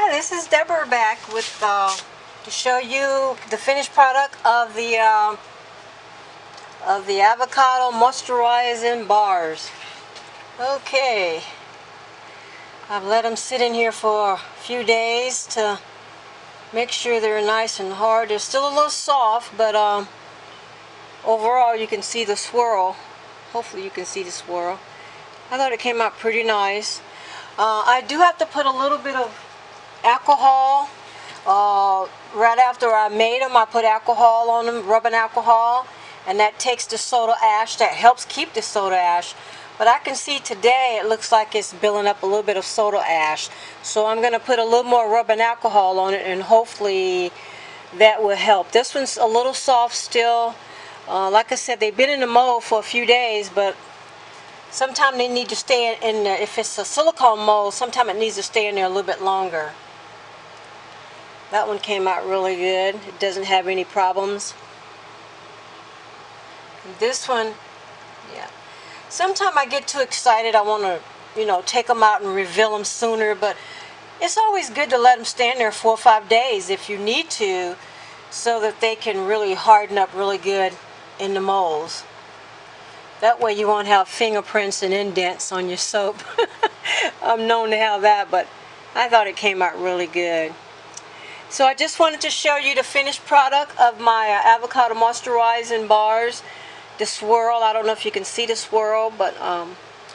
Hi, this is Deborah back with to show you the finished product of the Avocado Moisturizing bars. Okay, I've let them sit in here for a few days to make sure they're nice and hard. They're still a little soft, but overall you can see the swirl. Hopefully you can see the swirl. I thought it came out pretty nice. I do have to put a little bit of alcohol. Right after I made them, I put alcohol on them, rubbing alcohol, and that takes the soda ash. That helps keep the soda ash. But I can see today it looks like it's building up a little bit of soda ash. So I'm going to put a little more rubbing alcohol on it, and hopefully that will help. This one's a little soft still. Like I said, they've been in the mold for a few days, but sometimes they need to stay in there. If it's a silicone mold, sometimes it needs to stay in there a little bit longer. That one came out really good. It doesn't have any problems. And this one, yeah. Sometimes I get too excited. I want to, take them out and reveal them sooner. But it's always good to let them stand there 4 or 5 days if you need to, so that they can really harden up really good in the molds. That way you won't have fingerprints and indents on your soap. I'm known to have that, but I thought it came out really good. So I just wanted to show you the finished product of my Avocado Moisturizing bars. The swirl, I don't know if you can see the swirl, but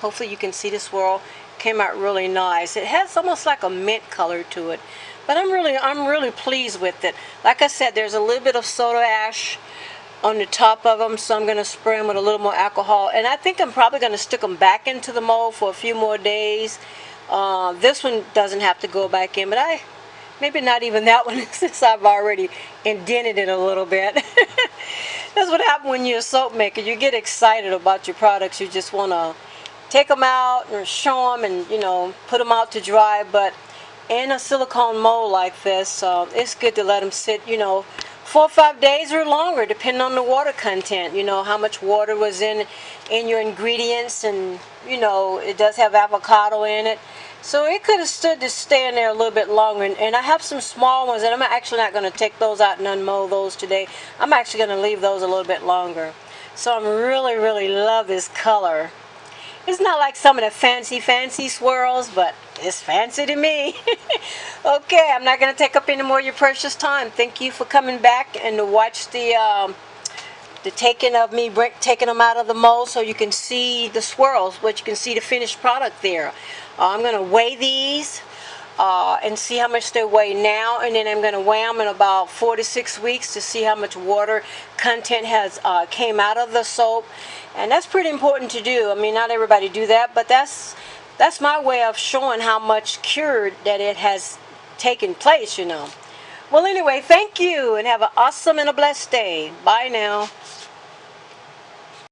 hopefully you can see the swirl. Came out really nice. It has almost like a mint color to it. But I'm really pleased with it. Like I said, there's a little bit of soda ash on the top of them, so I'm going to spray them with a little more alcohol. And I think I'm probably going to stick them back into the mold for a few more days. This one doesn't have to go back in, but maybe not even that one, since I've already indented it a little bit. That's what happens when you're a soap maker. You get excited about your products. You just want to take them out and show them and, put them out to dry. But in a silicone mold like this, it's good to let them sit, 4 or 5 days or longer, depending on the water content. How much water was in your ingredients, and, it does have avocado in it. So it could have stood to stay in there a little bit longer. And I have some small ones, and I'm actually not going to take those out and unmold those today. I'm actually going to leave those a little bit longer. So I'm really love this color. It's not like some of the fancy swirls, but it's fancy to me. Okay, I'm not going to take up any more of your precious time. Thank you for coming back and to watch the taking of me taking them out of the mold, so you can see the swirls, but you can see the finished product there. I'm going to weigh these and see how much they weigh now, and then I'm going to weigh them in about 4 to 6 weeks to see how much water content has came out of the soap. And that's pretty important to do. I mean, not everybody do that, but that's my way of showing how much cured that it has taken place, Well, anyway, thank you, and have an awesome and a blessed day. Bye now.